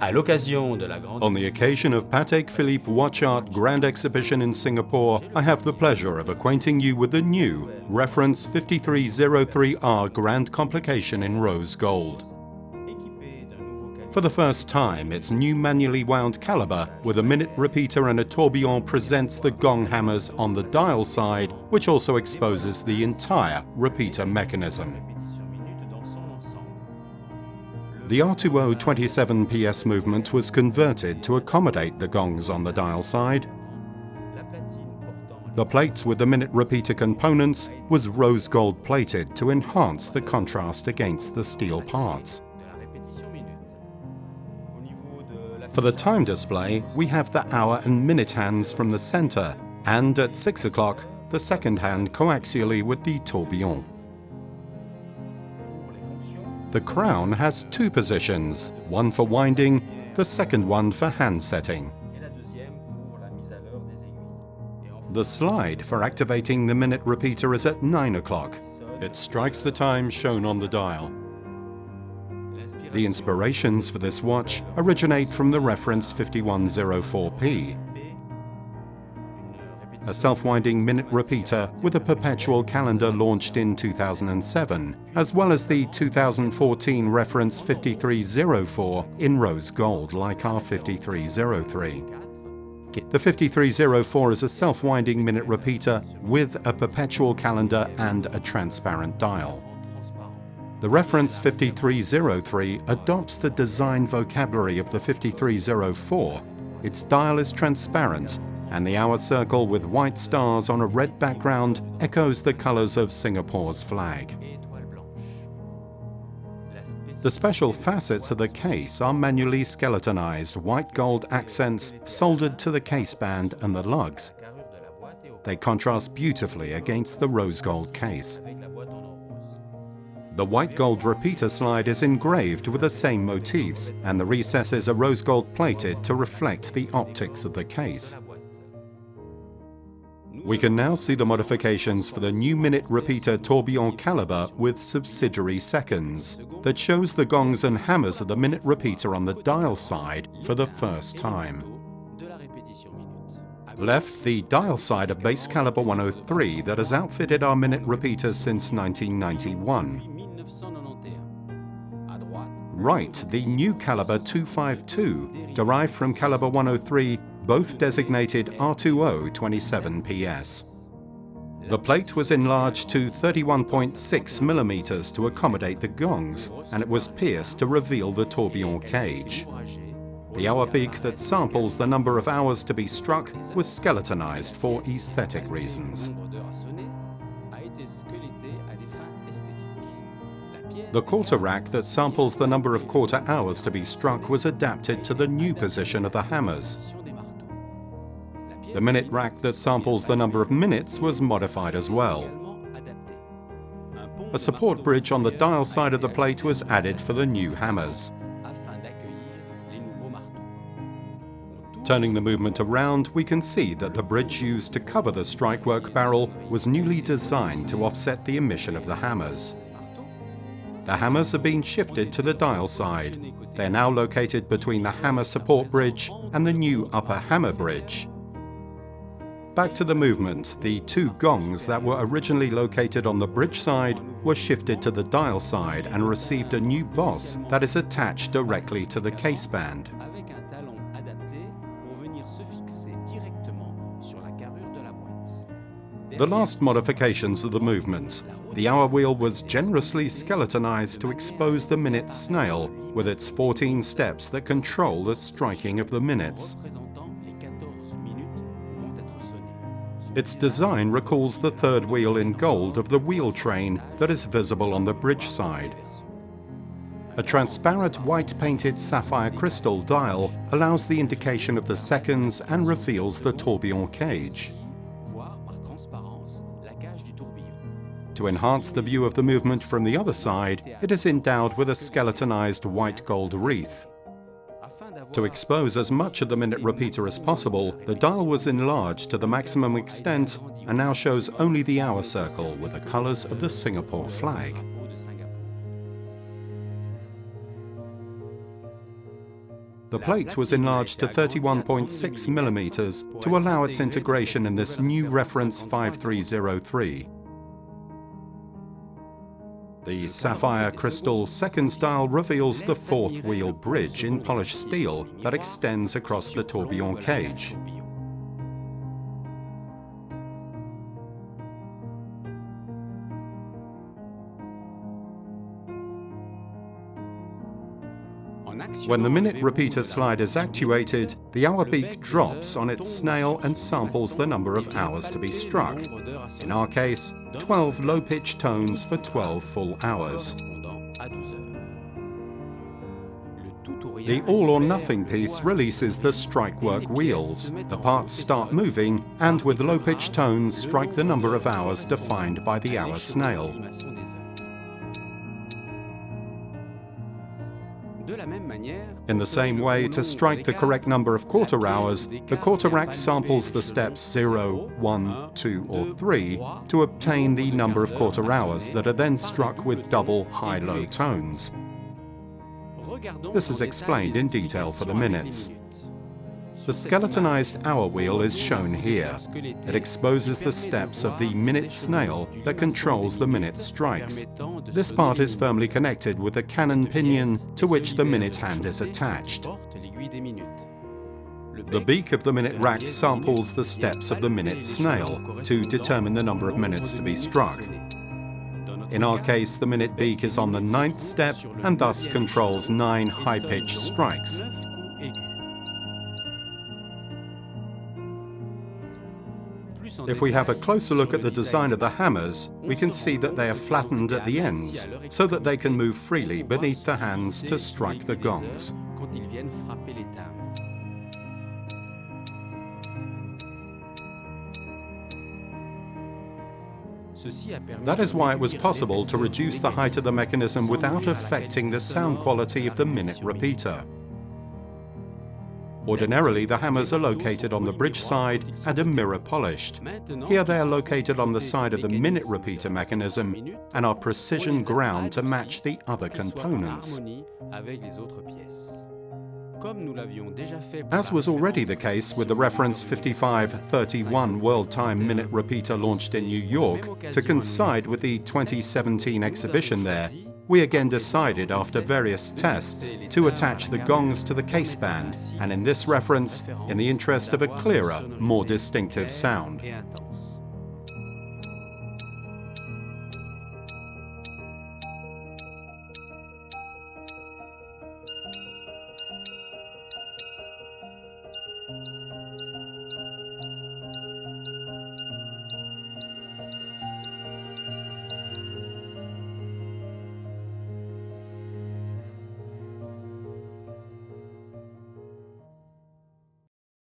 À l'occasion de la grande... On the occasion of Patek Philippe Watch Art Grand Exhibition in Singapore, I have the pleasure of acquainting you with the new reference 5303R Grand Complication in rose gold. For the first time, its new manually wound caliber with a minute repeater and a tourbillon presents the gong hammers on the dial side, which also exposes the entire repeater mechanism. The R20 27 PS movement was converted to accommodate the gongs on the dial side. The plates with the minute repeater components was rose gold plated to enhance the contrast against the steel parts. For the time display, we have the hour and minute hands from the center, and at 6 o'clock, the second hand coaxially with the tourbillon. The crown has two positions, one for winding, the second one for hand setting. The slide for activating the minute repeater is at 9 o'clock. It strikes the time shown on the dial. The inspirations for this watch originate from the reference 5104P, a self-winding minute repeater with a perpetual calendar launched in 2007, as well as the 2014 reference 5304 in rose gold like our 5303. The 5304 is a self-winding minute repeater with a perpetual calendar and a transparent dial. The reference 5303 adopts the design vocabulary of the 5304. Its dial is transparent, and the hour circle with white stars on a red background echoes the colors of Singapore's flag. The special facets of the case are manually skeletonized white gold accents soldered to the case band and the lugs. They contrast beautifully against the rose gold case. The white gold repeater slide is engraved with the same motifs, and the recesses are rose gold plated to reflect the optics of the case. We can now see the modifications for the new minute repeater tourbillon caliber with subsidiary seconds that shows the gongs and hammers of the minute repeater on the dial side for the first time. Left, the dial side of base caliber 103 that has outfitted our minute repeaters since 1991. Right, the new caliber 252, derived from caliber 103, both designated R20 27 PS. The plate was enlarged to 31.6 millimeters to accommodate the gongs, and it was pierced to reveal the tourbillon cage. The hour beak that samples the number of hours to be struck was skeletonized for aesthetic reasons. The quarter rack that samples the number of quarter hours to be struck was adapted to the new position of the hammers. The minute rack that samples the number of minutes was modified as well. A support bridge on the dial side of the plate was added for the new hammers. Turning the movement around, we can see that the bridge used to cover the strikework barrel was newly designed to offset the emission of the hammers. The hammers have been shifted to the dial side. They're now located between the hammer support bridge and the new upper hammer bridge. Back to the movement, the two gongs that were originally located on the bridge side were shifted to the dial side and received a new boss that is attached directly to the case band. The last modifications of the movement. The hour wheel was generously skeletonized to expose the minute snail with its 14 steps that control the striking of the minutes. Its design recalls the third wheel in gold of the wheel train that is visible on the bridge side. A transparent white-painted sapphire crystal dial allows the indication of the seconds and reveals the tourbillon cage. To enhance the view of the movement from the other side, it is endowed with a skeletonized white gold wreath. To expose as much of the minute repeater as possible, the dial was enlarged to the maximum extent and now shows only the hour circle with the colors of the Singapore flag. The plate was enlarged to 31.6 millimeters to allow its integration in this new reference 5303. The sapphire crystal second style reveals the fourth wheel bridge in polished steel that extends across the tourbillon cage. When the minute repeater slide is actuated, the hour beak drops on its snail and samples the number of hours to be struck. In our case, 12 low-pitched tones for 12 full hours. The all-or-nothing piece releases the strike work wheels. The parts start moving and with low-pitched tones strike the number of hours defined by the hour snail. In the same way, to strike the correct number of quarter hours, the quarter rack samples the steps 0, 1, 2 or 3 to obtain the number of quarter hours that are then struck with double high-low tones. This is explained in detail for the minutes. The skeletonized hour wheel is shown here. It exposes the steps of the minute snail that controls the minute strikes. This part is firmly connected with the cannon pinion to which the minute hand is attached. The beak of the minute rack samples the steps of the minute snail to determine the number of minutes to be struck. In our case, the minute beak is on the 9th step and thus controls 9 high-pitched strikes. If we have a closer look at the design of the hammers, we can see that they are flattened at the ends so that they can move freely beneath the hands to strike the gongs. That is why it was possible to reduce the height of the mechanism without affecting the sound quality of the minute repeater. Ordinarily, the hammers are located on the bridge side and are mirror polished. Here they are located on the side of the minute repeater mechanism and are precision ground to match the other components. As was already the case with the reference 5531 World Time Minute Repeater launched in New York to coincide with the 2017 exhibition there, we again decided after various tests to attach the gongs to the caseband, and in this reference, in the interest of a clearer, more distinctive sound.